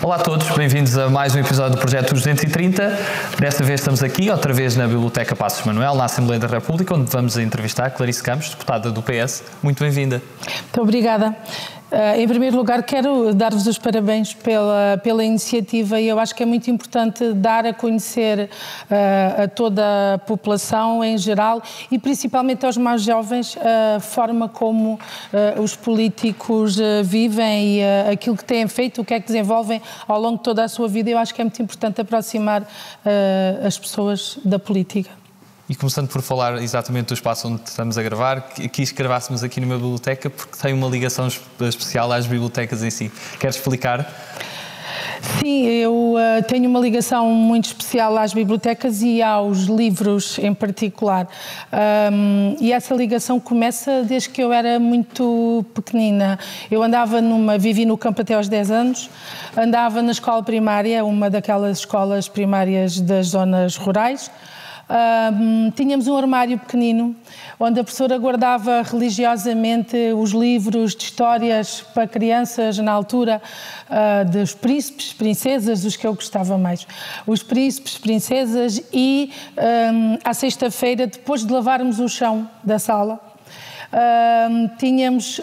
Olá a todos, bem-vindos a mais um episódio do Projeto 230. Desta vez estamos aqui, outra vez na Biblioteca Passos Manuel, na Assembleia da República, onde vamos entrevistar Clarice Campos, deputada do PS. Muito bem-vinda. Muito obrigada. Em primeiro lugar, quero dar-vos os parabéns pela iniciativa e eu acho que é muito importante dar a conhecer a toda a população em geral e principalmente aos mais jovens a forma como os políticos vivem e aquilo que têm feito, o que é que desenvolvem ao longo de toda a sua vida. Eu acho que é muito importante aproximar as pessoas da política. E começando por falar exatamente do espaço onde estamos a gravar, quis que gravássemos aqui numa biblioteca porque tem uma ligação especial às bibliotecas em si. Queres explicar? Sim, eu tenho uma ligação muito especial às bibliotecas e aos livros em particular. E essa ligação começa desde que eu era muito pequenina. Eu vivi no campo até aos 10 anos, andava na escola primária, uma daquelas escolas primárias das zonas rurais. Tínhamos um armário pequenino onde a professora guardava religiosamente os livros de histórias para crianças na altura dos príncipes, princesas, os que eu gostava mais. Os príncipes, princesas e à sexta-feira, depois de lavarmos o chão da sala, tínhamos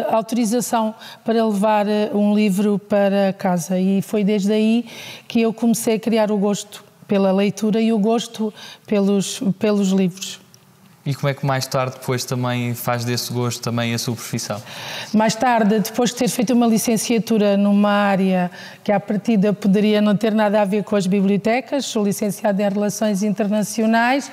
autorização para levar um livro para casa e foi desde aí que eu comecei a criar o gosto pela leitura e o gosto pelos livros. E como é que mais tarde depois também faz desse gosto também a sua profissão? Mais tarde, depois de ter feito uma licenciatura numa área que à partida poderia não ter nada a ver com as bibliotecas, sou licenciada em Relações Internacionais,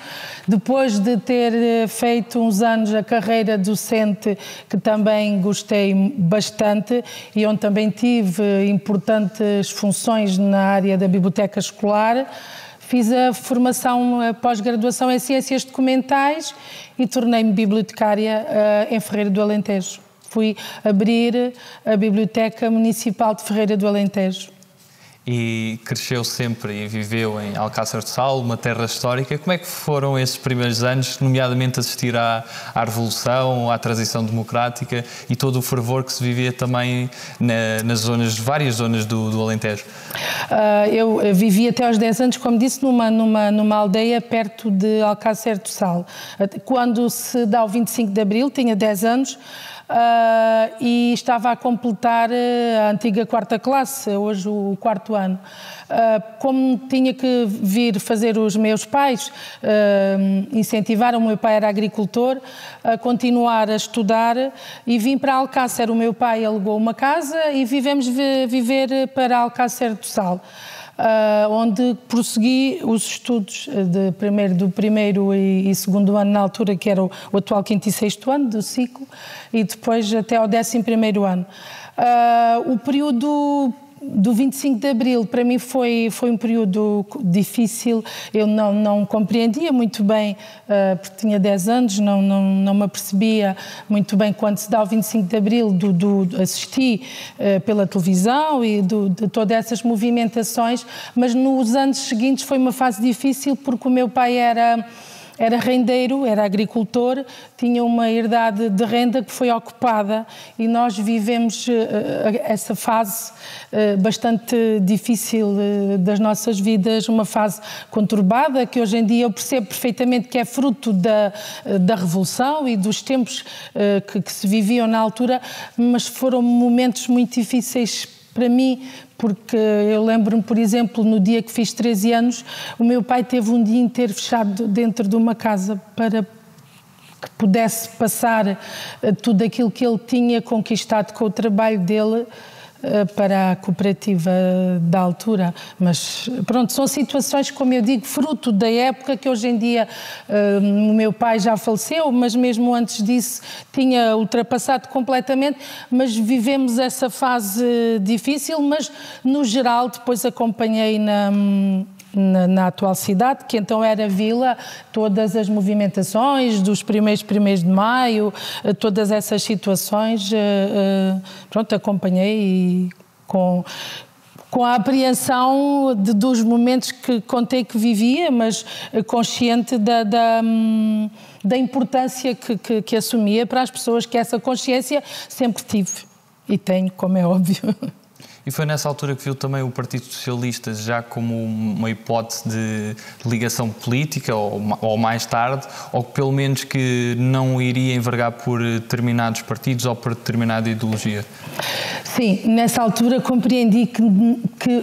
depois de ter feito uns anos a carreira docente, que também gostei bastante e onde também tive importantes funções na área da biblioteca escolar, fiz a formação, a pós-graduação em Ciências Documentais e tornei-me bibliotecária em Ferreira do Alentejo. Fui abrir a Biblioteca Municipal de Ferreira do Alentejo. E cresceu sempre e viveu em Alcácer do Sal, uma terra histórica. Como é que foram esses primeiros anos, nomeadamente assistir à Revolução, à transição democrática e todo o fervor que se vivia também nas várias zonas do Alentejo? Eu vivi até aos 10 anos, como disse, numa aldeia perto de Alcácer do Sal. Quando se dá o 25 de Abril, tinha 10 anos, e estava a completar a antiga quarta classe, hoje o quarto ano. Como tinha que vir fazer os meus pais, incentivaram, o meu pai era agricultor, a continuar a estudar e vim para Alcácer. O meu pai alugou uma casa e vivemos viver para Alcácer do Sal. Onde prossegui os estudos do primeiro e segundo ano na altura, que era o atual quinto e sexto ano do ciclo, e depois até ao 11º ano. O período do 25 de Abril para mim foi um período difícil, eu não compreendia muito bem, porque tinha 10 anos, não me apercebia muito bem quando se dá o 25 de Abril, assisti pela televisão e de todas essas movimentações, mas nos anos seguintes foi uma fase difícil porque o meu pai era rendeiro, era agricultor, tinha uma herdade de renda que foi ocupada e nós vivemos essa fase bastante difícil das nossas vidas, uma fase conturbada que hoje em dia eu percebo perfeitamente que é fruto da Revolução e dos tempos que se viviam na altura, mas foram momentos muito difíceis para mim, porque eu lembro-me, por exemplo, no dia que fiz 13 anos, o meu pai teve um dia inteiro fechado dentro de uma casa para que pudesse passar tudo aquilo que ele tinha conquistado com o trabalho dele para a cooperativa da altura, mas pronto, são situações, como eu digo, fruto da época que hoje em dia o meu pai já faleceu, mas mesmo antes disso tinha ultrapassado completamente, mas vivemos essa fase difícil, mas no geral depois acompanhei na atual cidade, que então era vila, todas as movimentações dos primeiros de maio, todas essas situações, pronto, acompanhei e com a apreensão dos momentos que contei que vivia, mas consciente da importância que assumia para as pessoas, que essa consciência sempre tive e tenho, como é óbvio. E foi nessa altura que viu também o Partido Socialista já como uma hipótese de ligação política, ou mais tarde, ou pelo menos que não iria envergar por determinados partidos ou por determinada ideologia? Sim, nessa altura compreendi que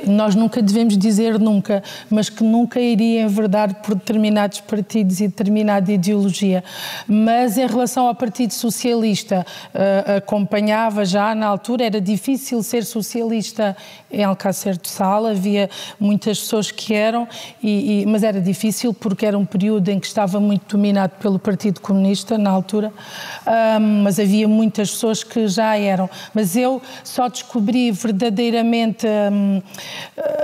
nós nunca devemos dizer nunca, mas que nunca iria enverdar por determinados partidos e determinada ideologia. Mas em relação ao Partido Socialista, acompanhava já na altura, era difícil ser socialista em Alcácer do Sal, havia muitas pessoas que eram, mas era difícil porque era um período em que estava muito dominado pelo Partido Comunista na altura, mas havia muitas pessoas que já eram. Mas eu só descobri verdadeiramente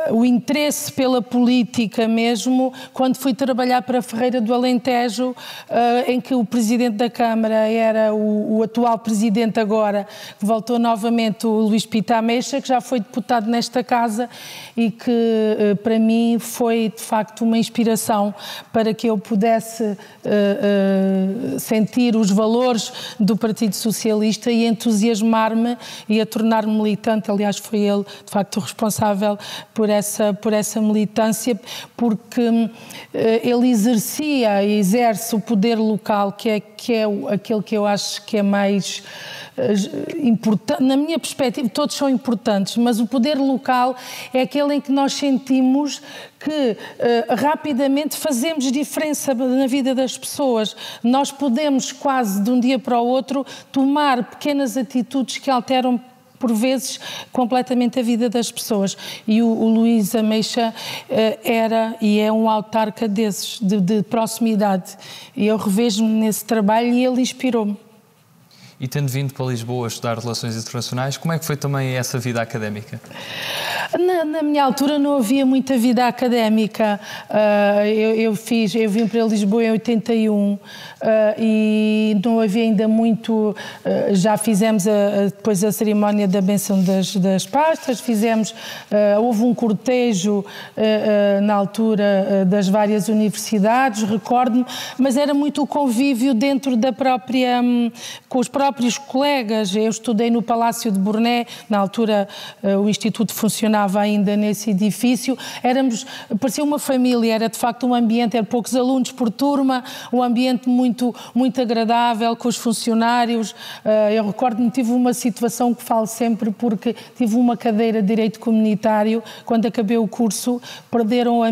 o interesse pela política mesmo quando fui trabalhar para Ferreira do Alentejo, em que o Presidente da Câmara era o atual Presidente agora, que voltou novamente, o Luís Pita Ameixa, que já foi deputado nesta casa e que para mim foi de facto uma inspiração para que eu pudesse sentir os valores do Partido Socialista e entusiasmar-me e a tornar-me militante. Aliás, foi ele de facto o responsável por essa militância, porque ele exercia e exerce o poder local, que é aquele que eu acho que é mais importante. Na minha perspectiva, todos são importantes, mas o poder local é aquele em que nós sentimos que rapidamente fazemos diferença na vida das pessoas. Nós podemos quase de um dia para o outro tomar pequenas atitudes que alteram por vezes completamente a vida das pessoas. E o Luís Ameixa era e é um autarca desses, de proximidade. E eu revejo-me nesse trabalho e ele inspirou-me. E tendo vindo para Lisboa a estudar Relações Internacionais, como é que foi também essa vida académica? Na minha altura não havia muita vida académica. Eu vim para Lisboa em 81 e não havia ainda muito. Já fizemos depois a cerimónia da benção das pastas, houve um cortejo na altura das várias universidades, recordo-me, mas era muito o convívio dentro da própria, com os próprios colegas. Eu estudei no Palácio de Borné, na altura o Instituto funcionava ainda nesse edifício, parecia uma família, era de facto um ambiente, eram poucos alunos por turma, um ambiente muito, muito agradável com os funcionários. Eu recordo-me, tive uma situação que falo sempre, porque tive uma cadeira de Direito Comunitário, quando acabei o curso, perderam a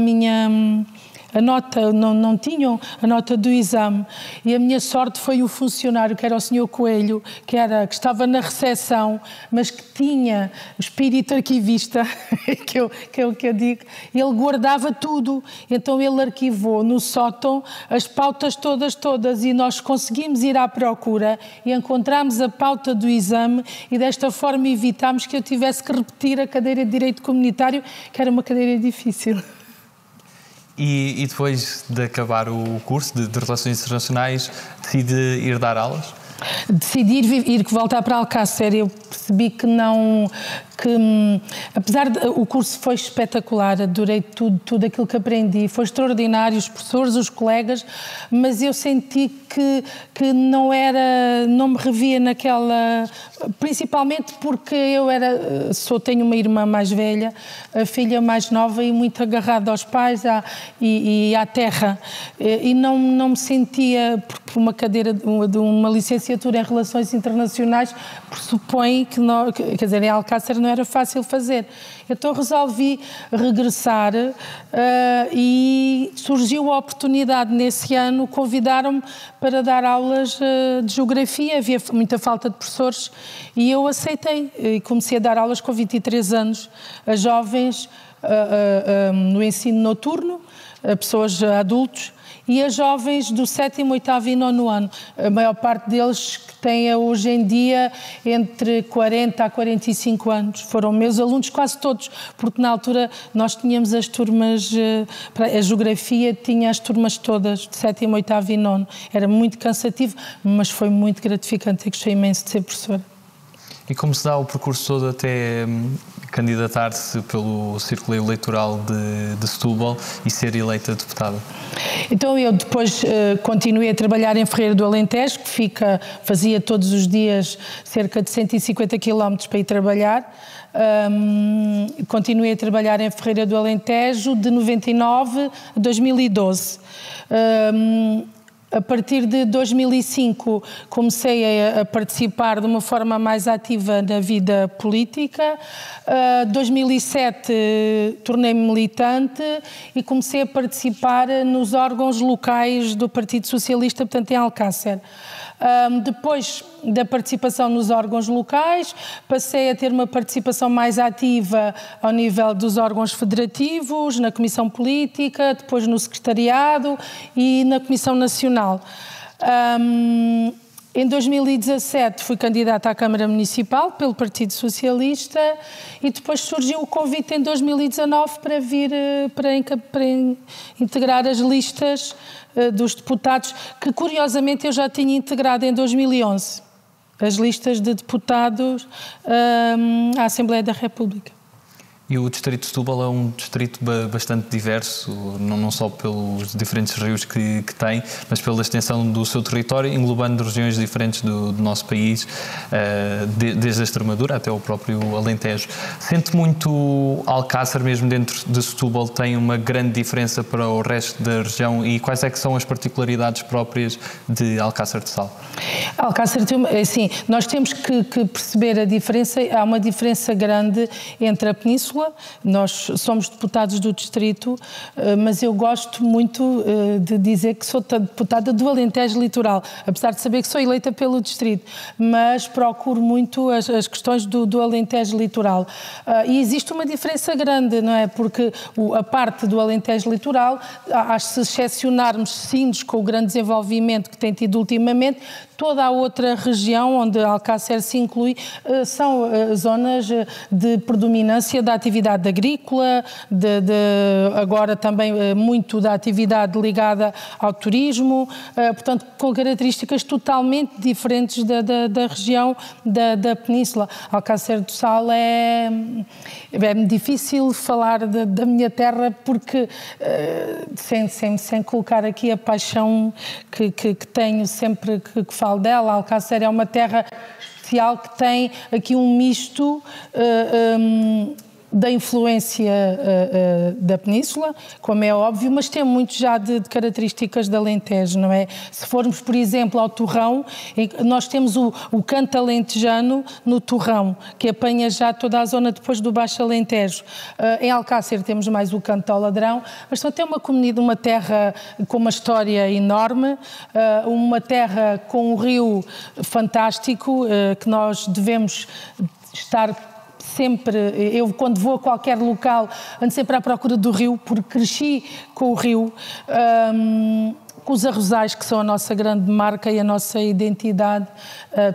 nota, não tinham a nota do exame, e a minha sorte foi o funcionário, que era o Sr. Coelho, que estava na recepção, mas que tinha espírito arquivista, que é o que eu digo, ele guardava tudo, então ele arquivou no sótão as pautas todas, e nós conseguimos ir à procura e encontramos a pauta do exame, e desta forma evitámos que eu tivesse que repetir a cadeira de Direito Comunitário, que era uma cadeira difícil. E depois de acabar o curso de Relações Internacionais, decide ir dar aulas? Decidi voltar para Alcácer. Eu percebi que apesar de o curso foi espetacular, adorei tudo aquilo que aprendi, foi extraordinário, os professores, os colegas, mas eu senti que não me revia naquela, principalmente porque tenho uma irmã mais velha, a filha mais nova e muito agarrada aos pais e à terra, e não me sentia, porque uma cadeira de uma licenciatura em Relações Internacionais pressupõe que quer dizer, em Alcácer não era fácil fazer. Então resolvi regressar e surgiu a oportunidade nesse ano, convidaram-me para dar aulas de Geografia, havia muita falta de professores e eu aceitei e comecei a dar aulas com 23 anos a jovens no ensino noturno, a pessoas adultos, e a jovens do 7º, 8º e 9º ano. A maior parte deles que têm hoje em dia entre 40 a 45 anos. Foram meus alunos quase todos, porque na altura nós tínhamos as turmas, a Geografia tinha as turmas todas, de 7º, 8º e 9º. Era muito cansativo, mas foi muito gratificante. Eu gostei imenso de ser professora. E como se dá o percurso todo até candidatar-se pelo Círculo Eleitoral de Setúbal e ser eleita deputada? Então eu depois continuei a trabalhar em Ferreira do Alentejo, que fazia todos os dias cerca de 150 km para ir trabalhar. Continuei a trabalhar em Ferreira do Alentejo de 99 a 2012. A partir de 2005 comecei a participar de uma forma mais ativa na vida política. 2007 tornei-me militante e comecei a participar nos órgãos locais do Partido Socialista, portanto em Alcácer. Depois da participação nos órgãos locais, passei a ter uma participação mais ativa ao nível dos órgãos federativos, na Comissão Política, depois no Secretariado e na Comissão Nacional. Em 2017 fui candidata à Câmara Municipal pelo Partido Socialista e depois surgiu o convite em 2019 para vir para integrar as listas dos deputados, que curiosamente eu já tinha integrado em 2011, as listas de deputados à Assembleia da República. E o Distrito de Setúbal é um distrito bastante diverso, não só pelos diferentes rios que tem, mas pela extensão do seu território, englobando regiões diferentes do nosso país, desde a Extremadura até o próprio Alentejo. Sente muito Alcácer, mesmo dentro de Setúbal, tem uma grande diferença para o resto da região, e quais é que são as particularidades próprias de Alcácer de Sal? Alcácer tem, assim, nós temos que perceber a diferença. Há uma diferença grande entre a Península. Nós somos deputados do distrito, mas eu gosto muito de dizer que sou deputada do Alentejo Litoral, apesar de saber que sou eleita pelo distrito, mas procuro muito as questões do Alentejo Litoral. E existe uma diferença grande, não é? Porque a parte do Alentejo Litoral, se excepcionarmos Sines, com o grande desenvolvimento que tem tido ultimamente, toda a outra região onde Alcácer se inclui são zonas de predominância da atividade agrícola, agora também muito da atividade ligada ao turismo, portanto com características totalmente diferentes da região da Península. Alcácer do Sal é difícil falar da minha terra porque sem colocar aqui a paixão que tenho sempre que falo dela. Alcácer é uma terra especial que tem aqui um misto da influência da Península, como é óbvio, mas tem muito já de características de Alentejo, não é? Se formos, por exemplo, ao Torrão, nós temos o canto alentejano no Torrão, que apanha já toda a zona depois do Baixo Alentejo. Em Alcácer temos mais o canto ao Ladrão, mas só tem uma terra com uma história enorme, uma terra com um rio fantástico, que nós devemos estar sempre. Eu, quando vou a qualquer local, ando sempre à procura do rio, porque cresci com o rio, com os arrozais, que são a nossa grande marca e a nossa identidade,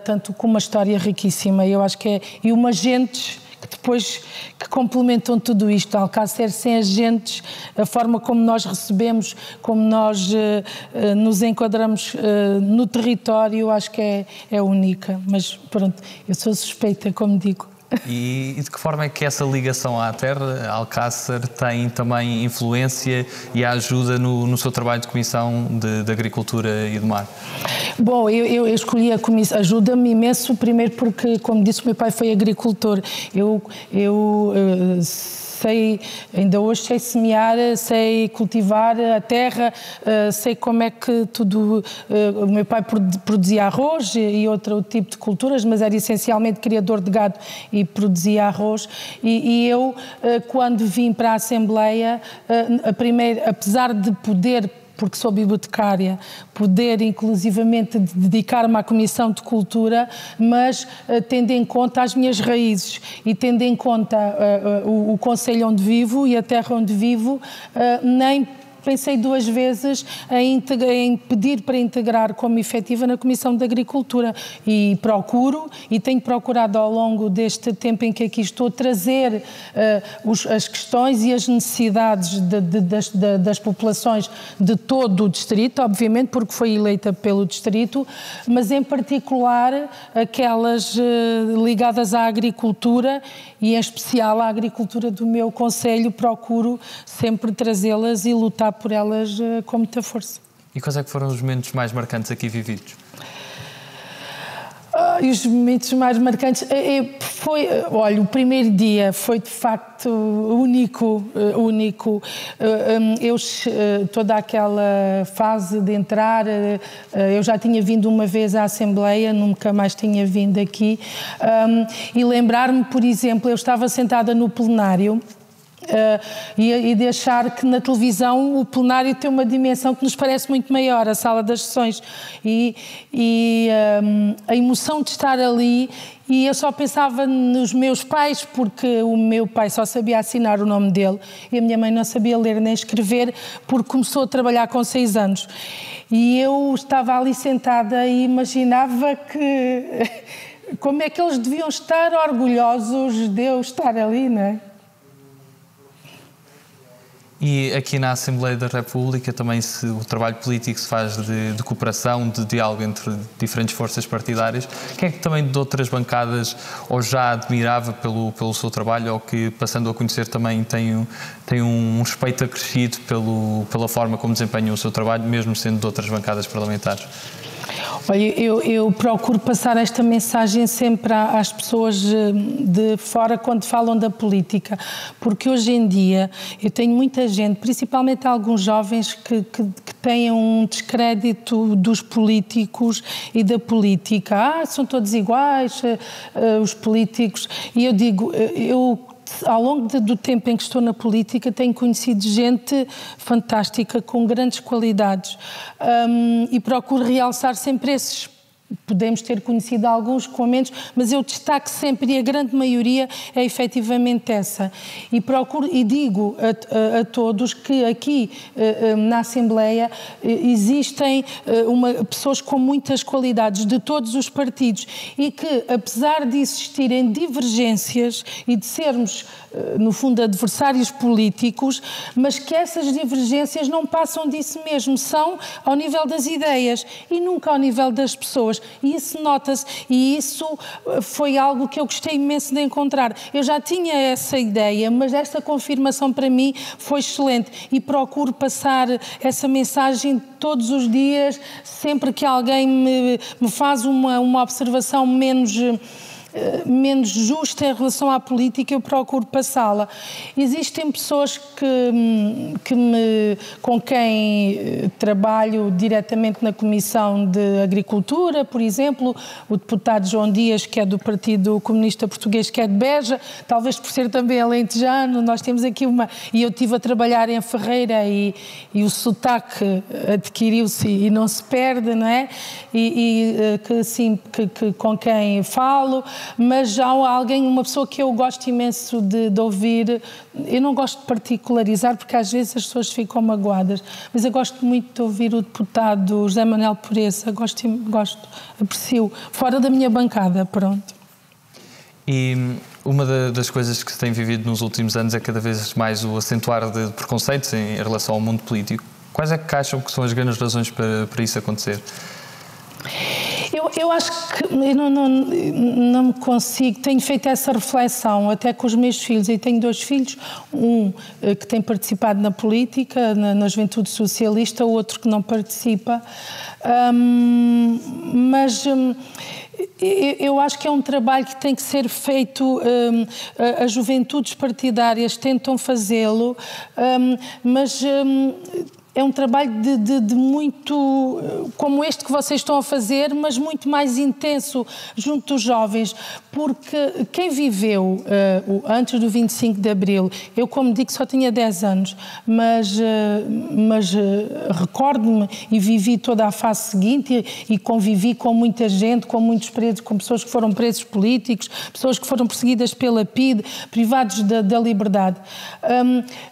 tanto com uma história riquíssima. Eu acho que e umas gentes que depois complementam tudo isto. Alcácer sem as gentes, a forma como nós recebemos, como nós nos enquadramos no território, acho que é única. Mas pronto, eu sou suspeita, como digo. E de que forma é que essa ligação à terra, Alcácer, tem também influência e ajuda no seu trabalho de Comissão de Agricultura e do Mar? Bom, eu escolhi a comissão, ajuda-me imenso, primeiro porque, como disse, o meu pai foi agricultor. Eu sei, ainda hoje sei semear, sei cultivar a terra, sei como é que tudo. O meu pai produzia arroz e outro tipo de culturas, mas era essencialmente criador de gado e produzia arroz. E eu, quando vim para a Assembleia, apesar de poder, porque sou bibliotecária, poder inclusivamente dedicar-me à Comissão de Cultura, mas tendo em conta as minhas raízes e tendo em conta o concelho onde vivo e a terra onde vivo, nem pensei duas vezes em pedir para integrar como efetiva na Comissão de Agricultura e tenho procurado ao longo deste tempo em que aqui estou trazer as questões e as necessidades das populações de todo o distrito, obviamente porque foi eleita pelo distrito, mas em particular aquelas ligadas à agricultura e em especial à agricultura do meu concelho, procuro sempre trazê-las e lutar por elas com muita força. E quais é que foram os momentos mais marcantes aqui vividos? E os momentos mais marcantes olha, o primeiro dia foi de facto único. Toda aquela fase de entrar, eu já tinha vindo uma vez à Assembleia, nunca mais tinha vindo aqui, e lembrar-me, por exemplo, eu estava sentada no plenário. E de achar que na televisão o plenário tem uma dimensão que nos parece muito maior, a sala das sessões, e a emoção de estar ali, e eu só pensava nos meus pais, porque o meu pai só sabia assinar o nome dele e a minha mãe não sabia ler nem escrever, porque começou a trabalhar com 6 anos. E eu estava ali sentada e imaginava como é que eles deviam estar orgulhosos de eu estar ali, não é? E aqui na Assembleia da República também o trabalho político se faz de cooperação, de diálogo entre diferentes forças partidárias. Quem é que também de outras bancadas ou já admirava pelo seu trabalho ou que, passando a conhecer, também tem um respeito acrescido pela forma como desempenha o seu trabalho, mesmo sendo de outras bancadas parlamentares? Olha, eu procuro passar esta mensagem sempre às pessoas de fora quando falam da política, porque hoje em dia eu tenho muita gente, principalmente alguns jovens, que têm um descrédito dos políticos e da política. São todos iguais, os políticos. E eu digo, ao longo do tempo em que estou na política, tenho conhecido gente fantástica, com grandes qualidades, e procuro realçar sempre esses. Podemos ter conhecido alguns com menos, mas eu destaco sempre, e a grande maioria é efetivamente essa. E procuro, e digo a todos que aqui na Assembleia existem pessoas com muitas qualidades de todos os partidos e que, apesar de existirem divergências e de sermos, no fundo, adversários políticos, mas que essas divergências não passam disso mesmo, são ao nível das ideias e nunca ao nível das pessoas. E isso nota-se, e isso foi algo que eu gostei imenso de encontrar. Eu já tinha essa ideia, mas esta confirmação para mim foi excelente e procuro passar essa mensagem todos os dias, sempre que alguém me faz uma observação menos justa em relação à política, eu procuro passá-la. Existem pessoas com quem trabalho diretamente na Comissão de Agricultura, por exemplo, o deputado João Dias, que é do Partido Comunista Português, que é de Beja, talvez por ser também alentejano. Nós temos aqui e eu estive a trabalhar em Ferreira e o sotaque adquiriu-se e não se perde, não é? Com quem falo. Mas há alguém, uma pessoa que eu gosto imenso de ouvir. Eu não gosto de particularizar porque às vezes as pessoas ficam magoadas, mas eu gosto muito de ouvir o deputado José Manuel Pureza, aprecio, fora da minha bancada, pronto. E uma das coisas que se tem vivido nos últimos anos é cada vez mais o acentuar de preconceitos em relação ao mundo político. Quais é que acham que são as grandes razões para isso acontecer? Eu acho que eu não me consigo, tenho feito essa reflexão até com os meus filhos, e tenho 2 filhos, um que tem participado na política, na Juventude Socialista, o outro que não participa, mas eu acho que é um trabalho que tem que ser feito, as juventudes partidárias tentam fazê-lo, mas é um trabalho de muito, como este que vocês estão a fazer, mas muito mais intenso junto dos jovens, porque quem viveu antes do 25 de Abril, eu como digo só tinha 10 anos, mas recordo-me e vivi toda a fase seguinte e convivi com muita gente, com muitos presos, com pessoas que foram presos políticos, pessoas que foram perseguidas pela PIDE, privados da liberdade.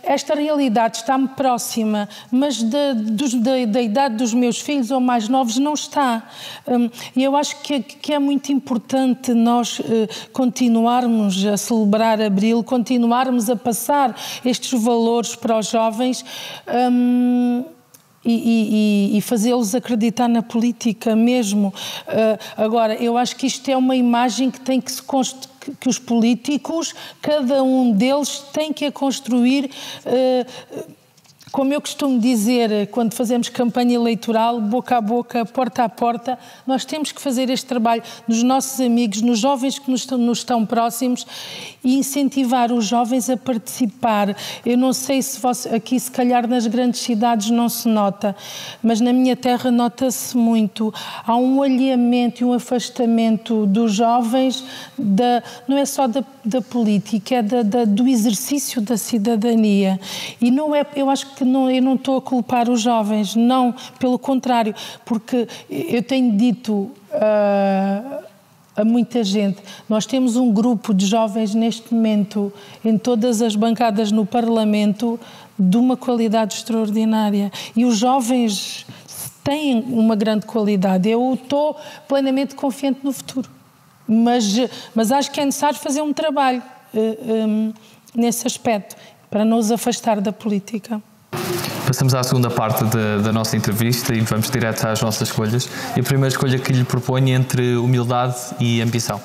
Esta realidade está-me próxima, mas da idade dos meus filhos ou mais novos não está. E eu acho que é muito importante nós continuarmos a celebrar Abril, continuarmos a passar estes valores para os jovens e fazê-los acreditar na política mesmo. Agora, eu acho que isto é uma imagem que tem que se construir, que os políticos, cada um deles tem que a construir. Como eu costumo dizer, quando fazemos campanha eleitoral, boca a boca, porta a porta, nós temos que fazer este trabalho nos nossos amigos, nos jovens que nos estão próximos e incentivar os jovens a participar. Eu não sei se aqui, se calhar, nas grandes cidades não se nota, mas na minha terra nota-se muito. Há um alheamento e um afastamento dos jovens, não é só da política, é do exercício da cidadania. E não é, eu acho que eu não estou a culpar os jovens, não, pelo contrário, porque eu tenho dito a muita gente, nós temos um grupo de jovens neste momento em todas as bancadas no Parlamento de uma qualidade extraordinária e os jovens têm uma grande qualidade. Eu estou plenamente confiante no futuro, mas acho que é necessário fazer um trabalho nesse aspecto para não os afastar da política. Passamos à segunda parte da nossa entrevista e vamos direto às nossas escolhas. E a primeira escolha que lhe proponho é entre humildade e ambição.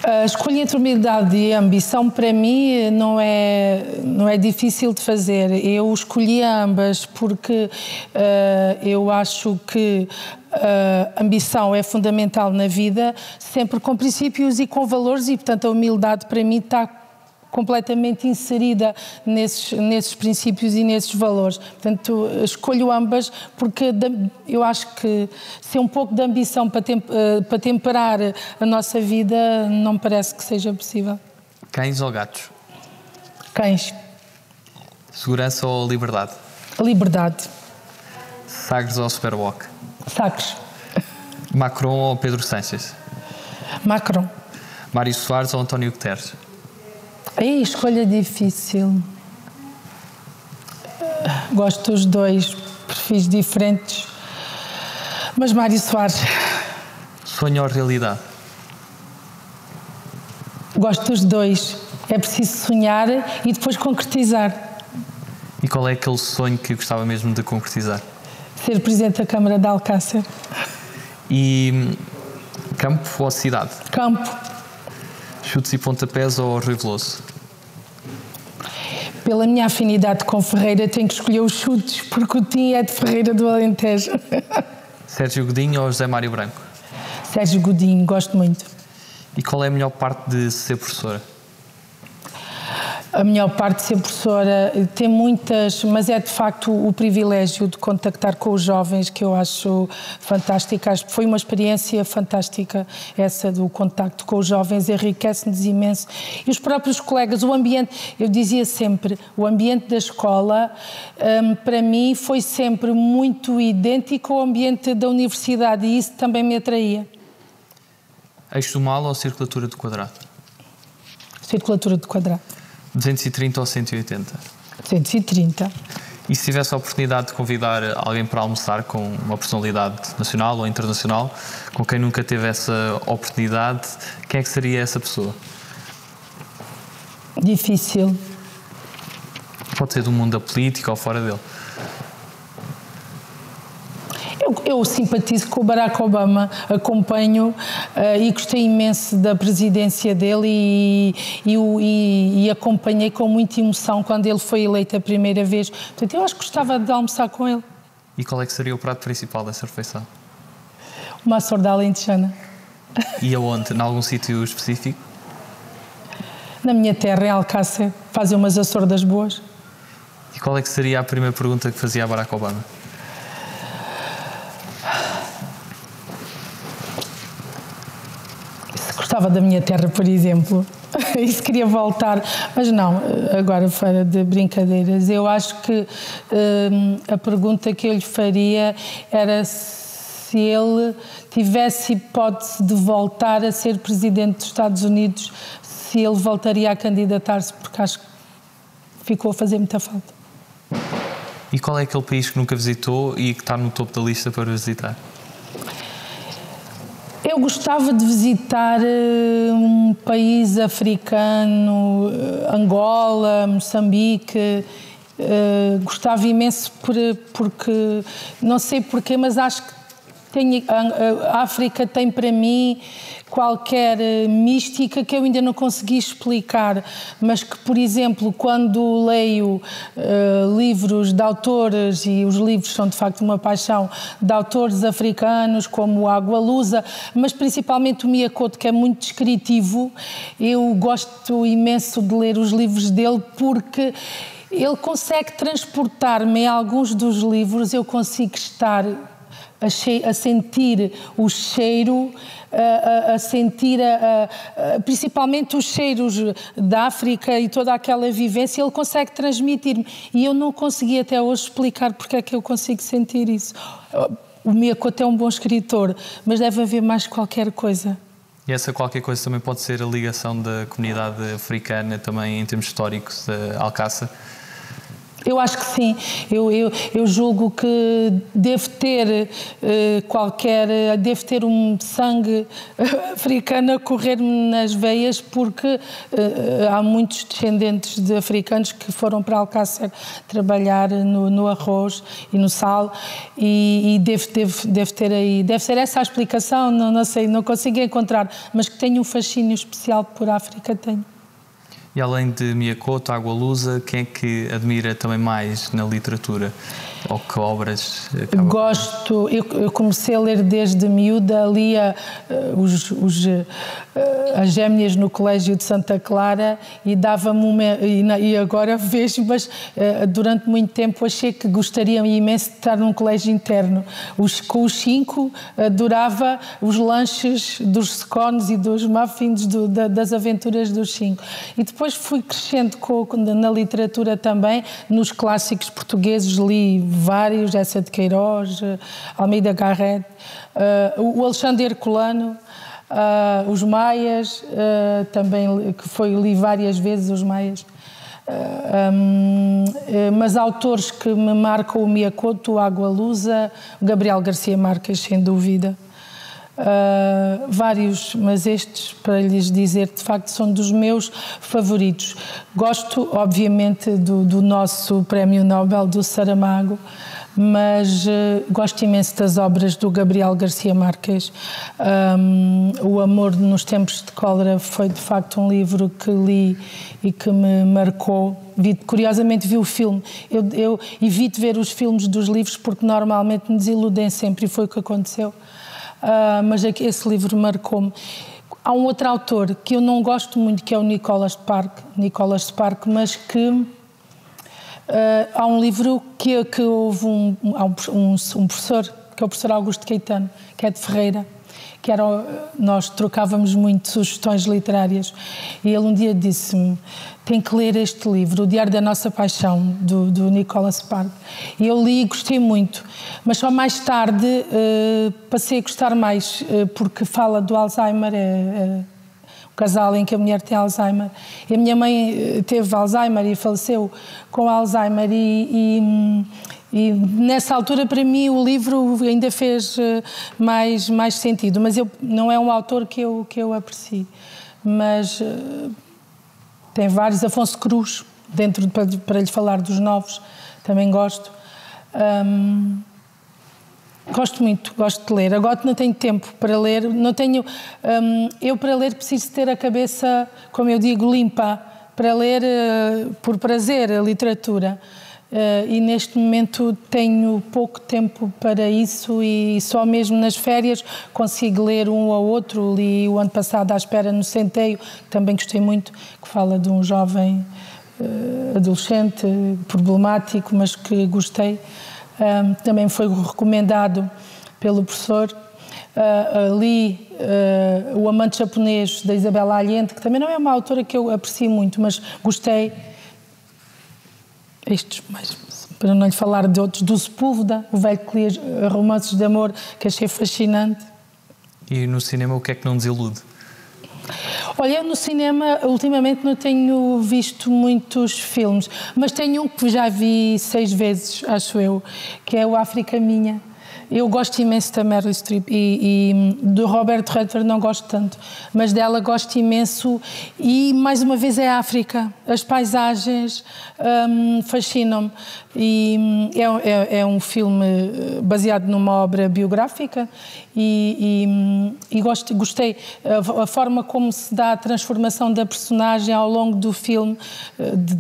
A escolha entre humildade e ambição, para mim, não é difícil de fazer. Eu escolhi ambas porque eu acho que a ambição é fundamental na vida, sempre com princípios e com valores, e, portanto, a humildade, para mim, está completamente inserida nesses princípios e nesses valores. Portanto, escolho ambas porque eu acho que se um pouco de ambição para temperar a nossa vida não me parece que seja possível. Cães ou gatos? Cães. Segurança ou liberdade? Liberdade. Sagres ou Superwalk? Sagres. Macron ou Pedro Sánchez? Macron. Mário Soares ou António Guterres? Aí, escolha difícil. Gosto dos dois, perfis diferentes. Mas Mário Soares. Sonho ou realidade? Gosto dos dois. É preciso sonhar e depois concretizar. E qual é aquele sonho que gostava mesmo de concretizar? Ser Presidente da Câmara de Alcácer. E campo ou cidade? Campo. Chutes e pontapés ou Rui Veloso? Pela minha afinidade com Ferreira, tenho que escolher os chutes, porque o Tim é de Ferreira do Alentejo. Sérgio Godinho ou José Mário Branco? Sérgio Godinho, gosto muito. E qual é a melhor parte de ser professora? A melhor parte de ser professora tem muitas, mas é de facto o privilégio de contactar com os jovens que eu acho fantástica. Acho que foi uma experiência fantástica essa do contacto com os jovens, enriquece-nos imenso. E os próprios colegas, o ambiente, eu dizia sempre, o ambiente da escola para mim foi sempre muito idêntico ao ambiente da universidade e isso também me atraía. Eixo do mal ou circulatura do quadrado? Circulatura do quadrado. 230 ou 180? 130. E se tivesse a oportunidade de convidar alguém para almoçar com uma personalidade nacional ou internacional, com quem nunca teve essa oportunidade, quem é que seria essa pessoa? Difícil. Pode ser do mundo da política ou fora dele. Eu simpatizo com o Barack Obama, acompanho e gostei imenso da presidência dele e acompanhei com muita emoção quando ele foi eleito a primeira vez. Portanto, eu acho que gostava de almoçar com ele. E qual é que seria o prato principal dessa refeição? Uma açorda alentejana. E aonde? Em algum sítio E qual é que seria a primeira pergunta que fazia a Barack Obama? Se gostava da minha terra, por exemplo. E se queria voltar. Mas não, agora fora de brincadeiras, eu acho que a pergunta que eu lhe faria era se ele tivesse hipótese de voltar a ser presidente dos Estados Unidos, se ele voltaria a candidatar-se, porque acho que ficou a fazer muita falta. E qual é aquele país que nunca visitou e que está no topo da lista para visitar? Eu gostava de visitar um país africano, Angola, Moçambique. Gostava imenso porque, não sei porquê, mas acho que a África tem para mim qualquer mística que eu ainda não consegui explicar, mas que, por exemplo, quando leio livros de autores, e os livros são de facto uma paixão, de autores africanos como o Agua Lusa, mas principalmente o Mia Couto, que é muito descritivo, eu gosto imenso de ler os livros dele porque ele consegue transportar-me em alguns dos livros, eu consigo estar a sentir o cheiro, a sentir principalmente os cheiros da África e toda aquela vivência, ele consegue transmitir-me. E eu não consegui até hoje explicar porque é que eu consigo sentir isso. O Mia Couto é um bom escritor, mas deve haver mais qualquer coisa. E essa qualquer coisa também pode ser a ligação da comunidade africana também em termos históricos de Alcácer? Eu acho que sim. Eu julgo que devo ter devo ter um sangue africano a correr-me nas veias, porque há muitos descendentes de africanos que foram para Alcácer trabalhar no arroz e no sal, e deve ter aí, deve ser essa a explicação, não sei, não consigo encontrar, mas que tenho um fascínio especial por África, tenho. E além de Mia Couto, Agua Lusa, quem é que admira também mais na literatura? Ou que obras? Gosto, eu comecei a ler desde miúda, lia as Gêmeas no Colégio de Santa Clara e dava-me e agora vejo, mas durante muito tempo achei que gostaria imenso de estar num colégio interno. Com os 5 adorava os lanches dos scones e dos muffins das aventuras dos 5. E depois fui crescendo na literatura também, nos clássicos portugueses li vários, Essa de Queiroz, Almeida Garrett, o Alexandre Herculano, os Maias, também, que li várias vezes os Maias. Mas autores que me marcam, o Mia Couto, o Agua Lusa, o Gabriel Garcia Marques, sem dúvida. Vários, mas estes, para lhes dizer, de facto são dos meus favoritos. Gosto, obviamente, do nosso Prémio Nobel, do Saramago, mas gosto imenso das obras do Gabriel Garcia Marques. O Amor nos Tempos de Cólera foi, de facto, um livro que li e que me marcou. Curiosamente vi o filme. Eu evito ver os filmes dos livros porque normalmente me desiludem sempre, e foi o que aconteceu. Mas esse livro marcou-me. Há um outro autor que eu não gosto muito, que é o Nicholas Spark, mas que há um livro que houve um professor, que é o professor Augusto Caetano, que é de Ferreira, nós trocávamos muito sugestões literárias, e ele um dia disse-me: tem que ler este livro, O Diário da Nossa Paixão, do Nicholas Spark. E eu li e gostei muito, mas só mais tarde passei a gostar mais, porque fala do Alzheimer, um casal em que a mulher tem Alzheimer. E a minha mãe teve Alzheimer e faleceu com Alzheimer, e nessa altura, para mim, o livro ainda fez mais sentido. Mas não é um autor que eu aprecio. Mas tem vários. Afonso Cruz, para lhe falar dos novos, também gosto. Gosto muito, gosto de ler. Agora não tenho tempo para ler. Não tenho. Eu, para ler, preciso ter a cabeça, como eu digo, limpa, para ler por prazer a literatura. E neste momento tenho pouco tempo para isso, e só mesmo nas férias consigo ler um ou outro. Li o ano passado À Espera no Centeio, que também gostei muito, que fala de um jovem adolescente, problemático, mas que gostei. Também foi recomendado pelo professor. Li O Amante Japonês, da Isabela Allende, que também não é uma autora que eu aprecio muito, mas gostei. Estes, mas, para não lhe falar de outros, do Sepúlveda, o velho que lia romances de amor, que achei fascinante. E no cinema, o que é que não desilude? Olha, eu no cinema, ultimamente não tenho visto muitos filmes, mas tenho um que já vi 6 vezes, acho eu, que é o África Minha. Eu gosto imenso da Meryl Streep e do Robert Redford não gosto tanto, mas dela gosto imenso e, mais uma vez, é a África. As paisagens fascinam-me e é um filme baseado numa obra biográfica e gostei. A forma como se dá a transformação da personagem ao longo do filme,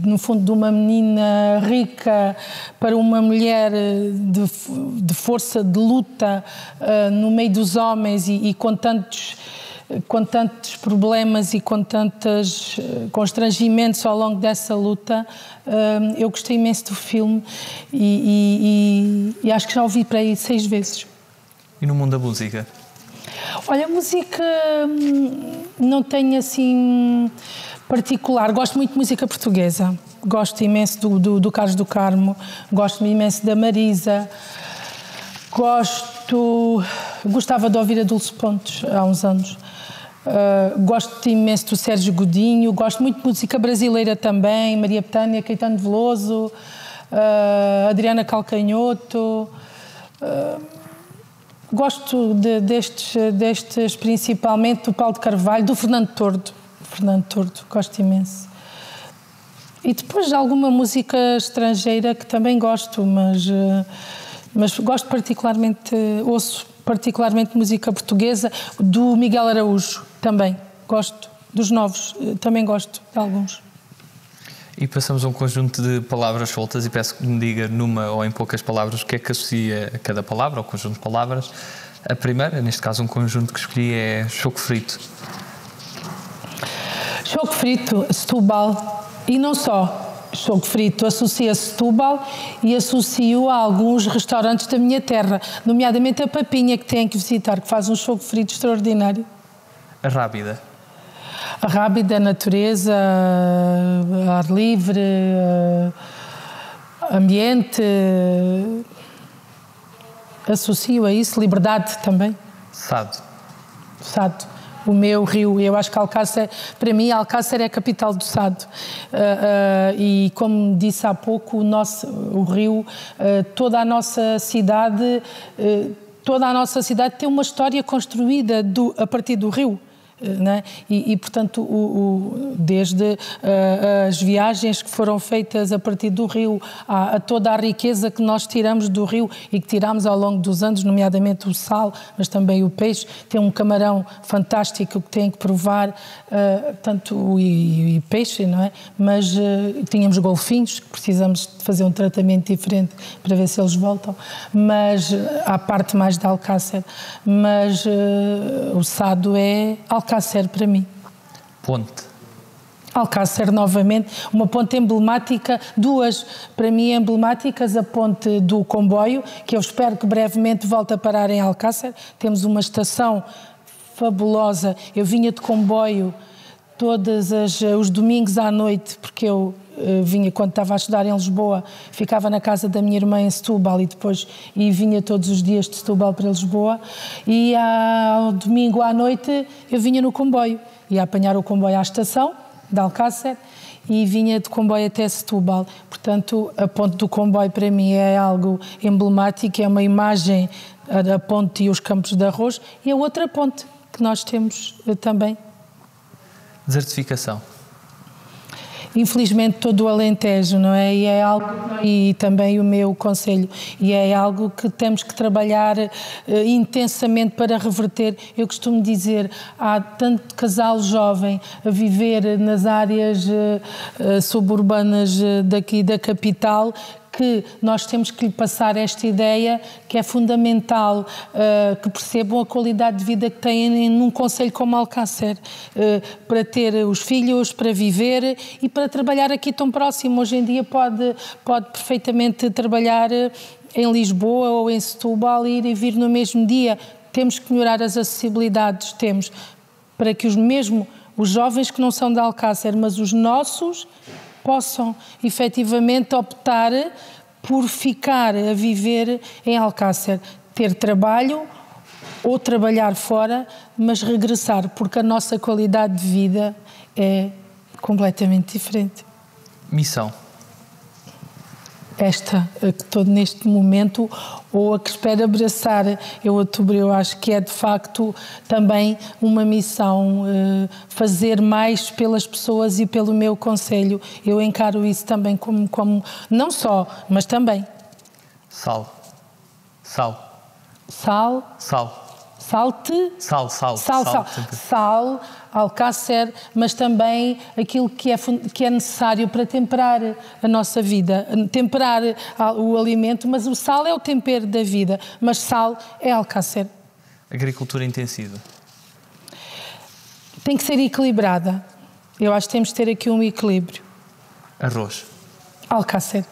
no fundo, de uma menina rica para uma mulher de força, de luta no meio dos homens e com tantos problemas e com tantos constrangimentos ao longo dessa luta. Eu gostei imenso do filme e acho que já ouvi para aí 6 vezes. E no mundo da música? Olha, a música não tenho assim particular. Gosto muito de música portuguesa. Gosto imenso do Carlos do Carmo, gosto imenso da Marisa. Gostava de ouvir a Dulce Pontes há uns anos. Gosto imenso do Sérgio Godinho, gosto muito de música brasileira também, Maria Bethânia, Caetano Veloso, Adriana Calcanhoto. Gosto destes principalmente, do Paulo de Carvalho, do Fernando Tordo. Gosto imenso. E depois de alguma música estrangeira que também gosto, mas gosto particularmente, ouço particularmente música portuguesa, do Miguel Araújo também, gosto, dos novos, também gosto de alguns. E passamos a um conjunto de palavras soltas e peço que me diga numa ou em poucas palavras o que é que associa a cada palavra, ou conjunto de palavras. A primeira, neste caso um conjunto que escolhi, é choco frito. Choco frito, Setúbal, e não só. Choco frito associa Setúbal e associo a alguns restaurantes da minha terra, nomeadamente a Papinha, que têm que visitar, que faz um choco frito extraordinário. A Rábida. A Rábida, a natureza, ar livre, ambiente, associo a isso, liberdade também. Sado. O meu rio, eu acho que Alcácer, para mim, Alcácer é a capital do Sado. E como disse há pouco, o rio, toda a nossa cidade tem uma história construída a partir do rio. Né? Portanto, desde as viagens que foram feitas a partir do rio, a toda a riqueza que nós tiramos do rio e que tiramos ao longo dos anos, nomeadamente o sal, mas também o peixe. Tem um camarão fantástico que tem que provar, e peixe, não é? Mas tínhamos golfinhos, que precisamos de fazer um tratamento diferente para ver se eles voltam, mas à parte mais de Alcácer. Mas o Sado é Alcácer para mim. Ponte. Alcácer, novamente, uma ponte emblemática, duas para mim emblemáticas, a ponte do comboio, que eu espero que brevemente volte a parar em Alcácer. Temos uma estação fabulosa. Eu vinha de comboio todos os domingos à noite, porque eu vinha quando estava a estudar em Lisboa, ficava na casa da minha irmã em Setúbal e vinha todos os dias de Setúbal para Lisboa, e ao domingo à noite eu vinha no comboio, ia apanhar o comboio à estação de Alcácer e vinha de comboio até Setúbal. Portanto, a ponte do comboio para mim é algo emblemático, é uma imagem da ponte e os Campos de Arroz, e a outra ponte que nós temos também. Desertificação. Infelizmente todo o Alentejo, não é? E também o meu concelho, e é algo que temos que trabalhar intensamente para reverter. Eu costumo dizer, há tanto casal jovem a viver nas áreas suburbanas daqui da capital que nós temos que lhe passar esta ideia que é fundamental que percebam a qualidade de vida que têm num concelho como Alcácer, para ter os filhos, para viver e para trabalhar aqui tão próximo. Hoje em dia pode perfeitamente trabalhar em Lisboa ou em Setúbal e ir e vir no mesmo dia. Temos que melhorar as acessibilidades, temos, para que os jovens que não são de Alcácer, mas os nossos, possam efetivamente optar por ficar a viver em Alcácer, ter trabalho ou trabalhar fora, mas regressar, porque a nossa qualidade de vida é completamente diferente. Missão. Esta, que estou neste momento, ou a que espero abraçar em outubro, eu acho que é de facto também uma missão, fazer mais pelas pessoas e pelo meu concelho. Eu encaro isso também como não só, mas também. Sal. Sal, Alcácer, mas também aquilo que é necessário para temperar a nossa vida, temperar o alimento, mas o sal é o tempero da vida, mas sal é Alcácer. Agricultura intensiva. Tem que ser equilibrada. Eu acho que temos de ter aqui um equilíbrio. Arroz. Alcácer.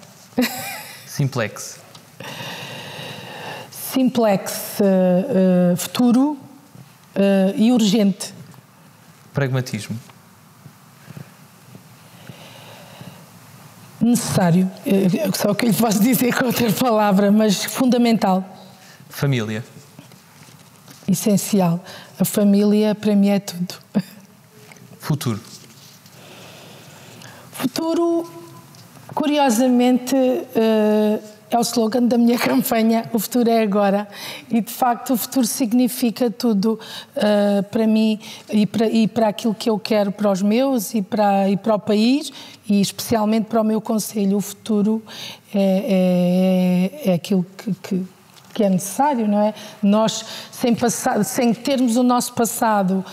Simplex. Futuro e urgente. Pragmatismo. Necessário. Só o que lhe posso dizer com outra palavra, mas fundamental. Família. Essencial. A família para mim é tudo. Futuro. Futuro, curiosamente, é o slogan da minha campanha, o futuro é agora. E, de facto, o futuro significa tudo para mim e para aquilo que eu quero para os meus e para o país e especialmente para o meu concelho. O futuro é aquilo que é necessário, não é? Nós, sem termos o nosso passado,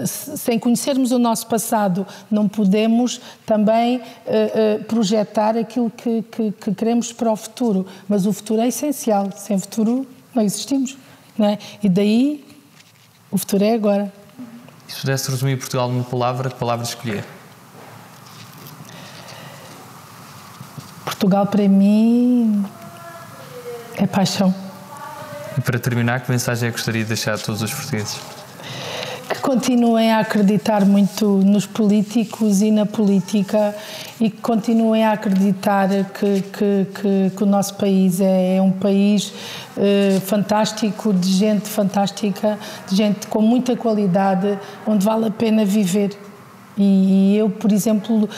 sem conhecermos o nosso passado, não podemos também projetar aquilo que queremos para o futuro. Mas o futuro é essencial. Sem futuro não existimos, não é? E daí o futuro é agora. E se pudesse resumir Portugal numa palavra, que palavra escolher? Portugal, para mim, é paixão. E para terminar, que mensagem é que gostaria de deixar a todos os portugueses? Que continuem a acreditar muito nos políticos e na política e que continuem a acreditar que o nosso país é um país fantástico, de gente fantástica, de gente com muita qualidade, onde vale a pena viver. E eu, por exemplo,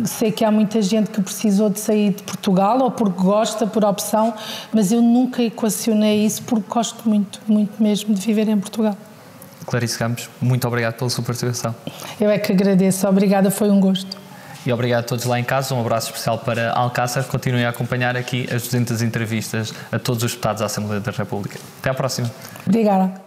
sei que há muita gente que precisou de sair de Portugal ou porque gosta, por opção, mas eu nunca equacionei isso porque gosto muito, muito mesmo de viver em Portugal. Clarice Campos, muito obrigado pela sua participação. Eu é que agradeço, obrigada, foi um gosto. E obrigado a todos lá em casa, um abraço especial para Alcácer. Continuem a acompanhar aqui as 200 entrevistas a todos os deputados da Assembleia da República. Até à próxima. Obrigada.